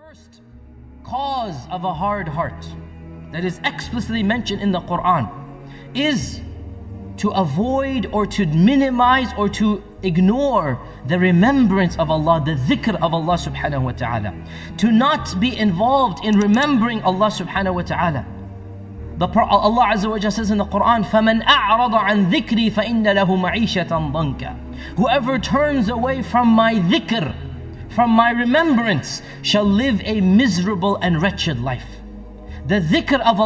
First cause of a hard heart that is explicitly mentioned in the Quran is to avoid or to minimize or to ignore the remembrance of Allah, the dhikr of Allah subhanahu wa ta'ala. To not be involved in remembering Allah subhanahu wa ta'ala. Allah Azza wa Jalla says in the Quran, فَمَنْ أَعْرَضَ عَنْ ذِكْرِي فَإِنَّ لَهُ مَعِيشَةً ضَنْكَ. Whoever turns away from my dhikr, from my remembrance, shall live a miserable and wretched life. The dhikr of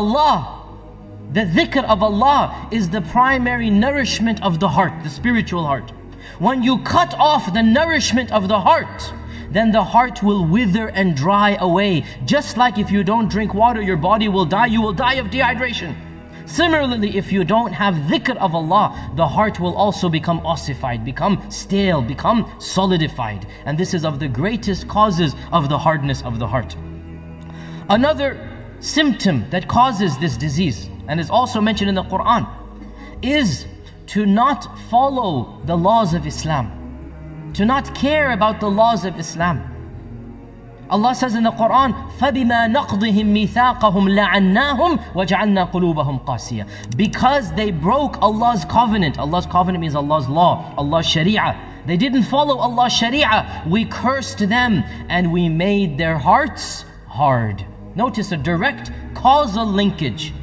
Allah is the primary nourishment of the heart, the spiritual heart. When you cut off the nourishment of the heart, then the heart will wither and dry away. Just like if you don't drink water, your body will die, you will die of dehydration. Similarly, if you don't have dhikr of Allah, the heart will also become ossified, become stale, become solidified. And this is of the greatest causes of the hardness of the heart. Another symptom that causes this disease, and is also mentioned in the Quran, is to not follow the laws of Islam, to not care about the laws of Islam. Allah says in the Quran, فَبِمَا نَقْضِهِمْ مِيثَاقَهُمْ لَعَنَّاهُمْ وَجَعَلْنَا قُلُوبَهُمْ قَاسِيَةً. Because they broke Allah's covenant. Allah's covenant means Allah's law, Allah's sharia. They didn't follow Allah's sharia. We cursed them and we made their hearts hard. Notice a direct causal linkage.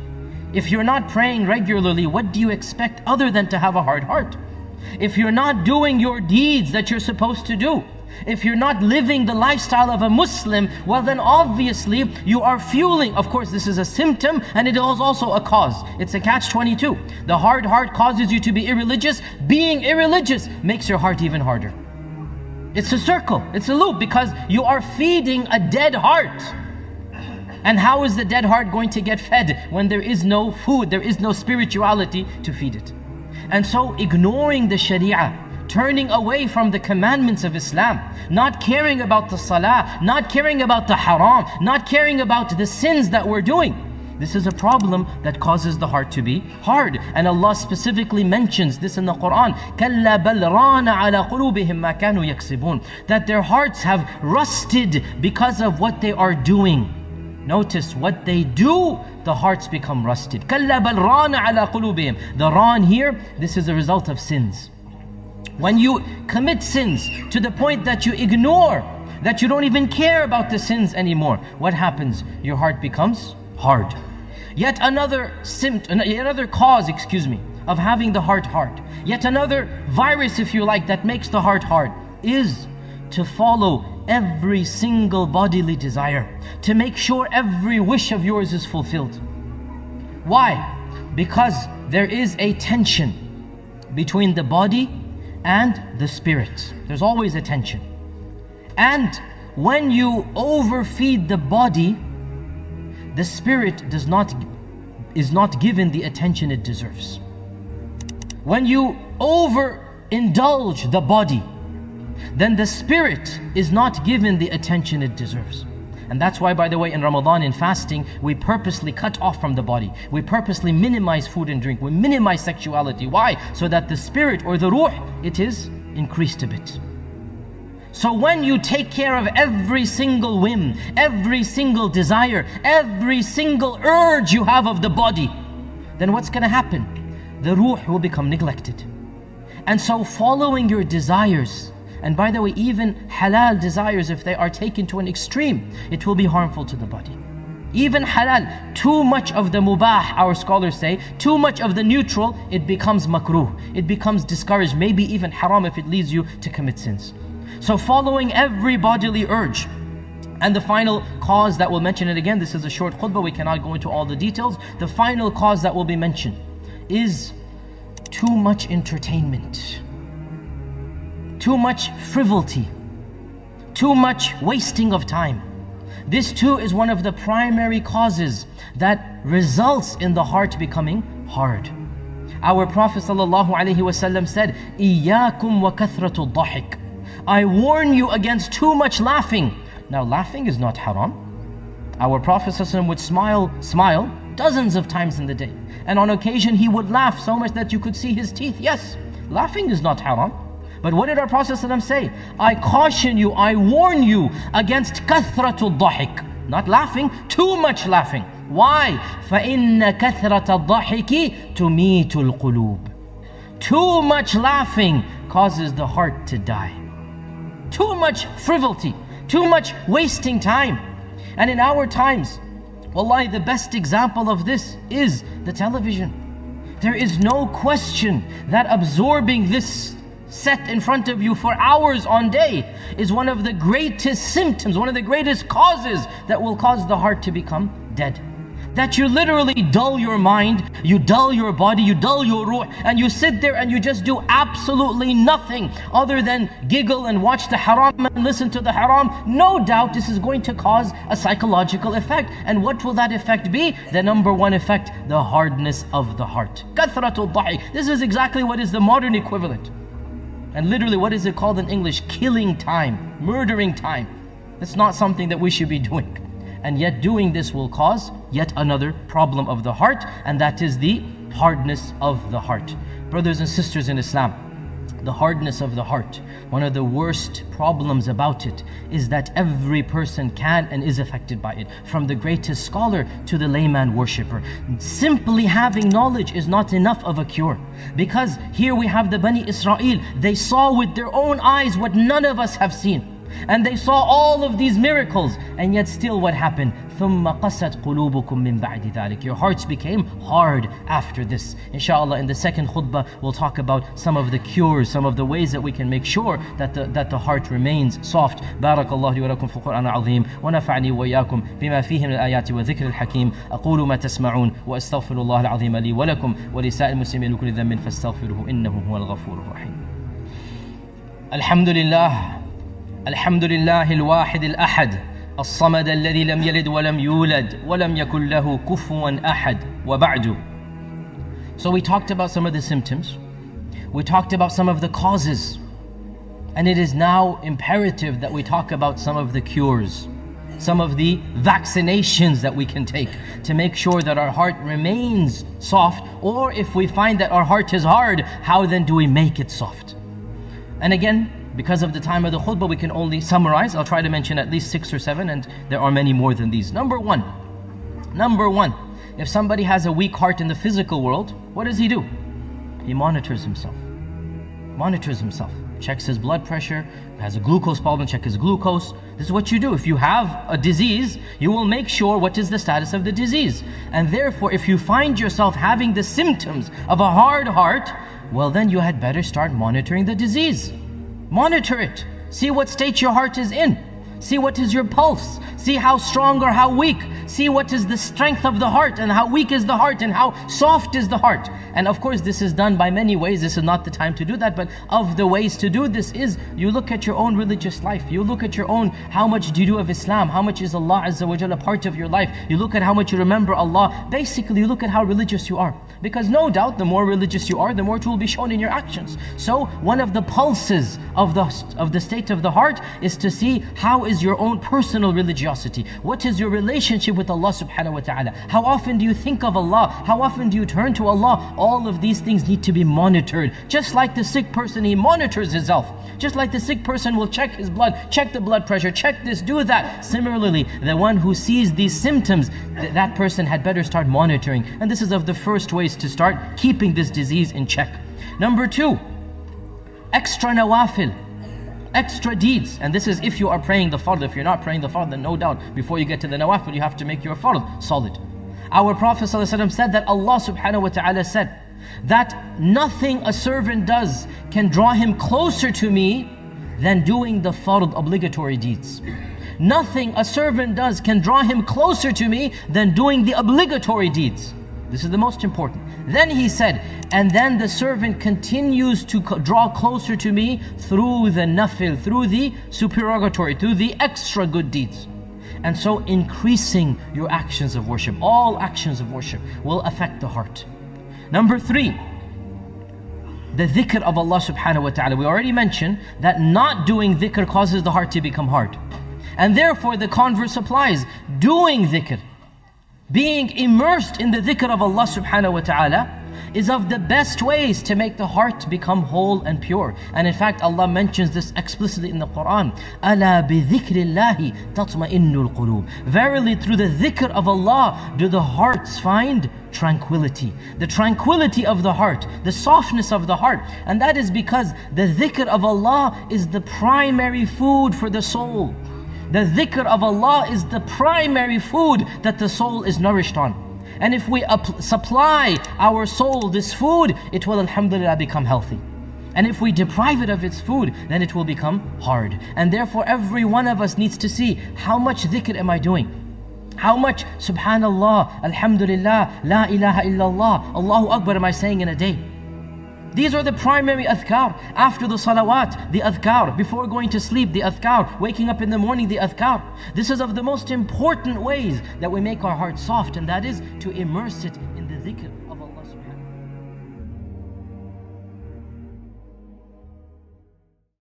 If you're not praying regularly, what do you expect other than to have a hard heart? If you're not doing your deeds that you're supposed to do, if you're not living the lifestyle of a Muslim, well then obviously you are fueling. Of course, this is a symptom and it is also a cause. It's a catch-22. The hard heart causes you to be irreligious. Being irreligious makes your heart even harder. It's a circle, it's a loop, because you are feeding a dead heart. And how is the dead heart going to get fed when there is no food, there is no spirituality to feed it? And so ignoring the sharia, turning away from the commandments of Islam, not caring about the salah, not caring about the haram, not caring about the sins that we're doing. This is a problem that causes the heart to be hard. And Allah specifically mentions this in the Quran, كَلَّا بَلْ رَانَ عَلَى قُلُوبِهِمْ مَا كَانُوا يَكْسِبُونَ. That their hearts have rusted because of what they are doing. Notice what they do, the hearts become rusted. كَلَّا بَلْ رَانَ عَلَى قُلُوبِهِمْ. The ran here, this is a result of sins. When you commit sins to the point that you ignore, that you don't even care about the sins anymore, what happens? Your heart becomes hard. Yet another symptom, yet another cause, of having the heart hard, yet another virus, if you like, that makes the heart hard, is to follow every single bodily desire, to make sure every wish of yours is fulfilled. Why? Because there is a tension between the body and the spirit. There's always a tension. And when you overfeed the body, the spirit is not given the attention it deserves. When you overindulge the body, then the spirit is not given the attention it deserves. And that's why, by the way, in Ramadan, in fasting, we purposely cut off from the body. We purposely minimize food and drink. We minimize sexuality. Why? So that the spirit or the ruh, it is increased a bit. So when you take care of every single whim, every single desire, every single urge you have of the body, then what's going to happen? The ruh will become neglected. And so following your desires, and by the way, even halal desires, if they are taken to an extreme, it will be harmful to the body. Even halal, too much of the mubah, our scholars say, too much of the neutral, it becomes makruh. It becomes discouraged, maybe even haram if it leads you to commit sins. So following every bodily urge. And the final cause that we'll mention it again, this is a short khutbah, we cannot go into all the details. The final cause that will be mentioned is too much entertainment. Too much frivolity, too much wasting of time. This too is one of the primary causes that results in the heart becoming hard. Our Prophet ﷺ said, إِيَّاكُمْ وَكَثْرَةُ الضَّحِكِ. I warn you against too much laughing. Now laughing is not haram. Our Prophet ﷺ would smile dozens of times in the day. And on occasion he would laugh so much that you could see his teeth. Yes, laughing is not haram. But what did our Prophet ﷺ say? I caution you, I warn you against kathratul dhahik. Not laughing, too much laughing. Why? فَإِنَّ كَثْرَةَ الضَّحِكِ تُمِيتُ الْقُلُوبِ. Too much laughing causes the heart to die. Too much frivolity, too much wasting time. And in our times, wallahi, the best example of this is the television. There is no question that absorbing this set in front of you for hours on day is one of the greatest symptoms, one of the greatest causes that will cause the heart to become dead. That you literally dull your mind, you dull your body, you dull your ruh, and you sit there and you just do absolutely nothing other than giggle and watch the haram and listen to the haram. No doubt this is going to cause a psychological effect. And what will that effect be? The number one effect, the hardness of the heart. Kathratul dhahik. This is exactly what is the modern equivalent. And literally, what is it called in English? Killing time, murdering time. That's not something that we should be doing. And yet doing this will cause yet another problem of the heart, and that is the hardness of the heart. Brothers and sisters in Islam, the hardness of the heart, one of the worst problems about it is that every person can and is affected by it, from the greatest scholar to the layman worshipper. Simply having knowledge is not enough of a cure, because here we have the Bani Israel. They saw with their own eyes what none of us have seen. And they saw all of these miracles, and yet still what happened? ثُمَّ قَسَتْ قُلُوبُكُم مِّن بَعْدِ ذَلِكَ. Your hearts became hard after this. Inshallah, in the second khutbah, we'll talk about some of the cures, some of the ways that we can make sure that the heart remains soft. بارك الله لي ولكم في القرآن العظيم ونفعني وإياكم بما فيه من الآيات والذكر الحكيم. أقول ما تسمعون وأستغفر الله العظيم لي ولكم ولسائر المسلمين لكل ذنب فاستغفروه إنه هو الغفور الرحيم. الحمد لله الحمد لله الواحد الأحد الصمد الذي لم يلد ولم يولد ولم يكن له كفوا أحد وبعد. So we talked about some of the symptoms, we talked about some of the causes, and it is now imperative that we talk about some of the cures, some of the vaccinations that we can take to make sure that our heart remains soft, or if we find that our heart is hard, how then do we make it soft? And again, because of the time of the khutbah, we can only summarize. I'll try to mention at least 6 or 7, and there are many more than these. Number one, if somebody has a weak heart in the physical world, what does he do? He monitors himself. Checks his blood pressure, has a glucose problem, check his glucose. This is what you do. If you have a disease, you will make sure what is the status of the disease. And therefore, if you find yourself having the symptoms of a hard heart, well then you had better start monitoring the disease. Monitor it. See what state your heart is in. See what is your pulse. See how strong or how weak. See what is the strength of the heart, and how weak is the heart, and how soft is the heart. And of course this is done by many ways. This is not the time to do that, but of the ways to do this is you look at your own religious life. You look at your own, how much do you do of Islam? How much is Allah Azza wa Jalla a part of your life? You look at how much you remember Allah. Basically you look at how religious you are. Because no doubt the more religious you are, the more it will be shown in your actions. So one of the pulses of the state of the heart is to see how is your own personal religiosity. What is your relationship with Allah subhanahu wa ta'ala? How often do you think of Allah? How often do you turn to Allah? All of these things need to be monitored. Just like the sick person, he monitors his health. Just like the sick person will check his blood, check the blood pressure, check this, do that. Similarly, the one who sees these symptoms, that person had better start monitoring. And this is of the first ways to start keeping this disease in check. Number 2, extra nawafil, extra deeds. And this is if you are praying the fard. If you're not praying the fard, then no doubt before you get to the nawafil, you have to make your fard solid. Our Prophet ﷺ said that Allah subhanahu wa ta'ala said that nothing a servant does can draw him closer to me than doing the fard, obligatory deeds. Nothing a servant does can draw him closer to me than doing the obligatory deeds. This is the most important. Then he said, and then the servant continues to draw closer to me through the nafil, through the supererogatory, through the extra good deeds. And so increasing your actions of worship, all actions of worship will affect the heart. Number 3, the dhikr of Allah subhanahu wa ta'ala. We already mentioned that not doing dhikr causes the heart to become hard. And therefore the converse applies. Doing dhikr Being immersed in the dhikr of Allah subhanahu wa ta'ala is of the best ways to make the heart become whole and pure. And in fact, Allah mentions this explicitly in the Quran. أَلَا بِذِكْرِ اللَّهِ تَطْمَئِنُّ الْقُلُوبِ. Verily, through the dhikr of Allah do the hearts find tranquility. The tranquility of the heart, the softness of the heart. And that is because the dhikr of Allah is the primary food for the soul. The dhikr of Allah is the primary food that the soul is nourished on. And if we supply our soul this food, it will alhamdulillah become healthy. And if we deprive it of its food, then it will become hard. And therefore every one of us needs to see, how much dhikr am I doing? How much subhanallah, alhamdulillah, la ilaha illallah, Allahu Akbar am I saying in a day? These are the primary adhkar. After the salawat, the adhkar. Before going to sleep, the adhkar. Waking up in the morning, the adhkar. This is of the most important ways that we make our heart soft, and that is to immerse it in the dhikr.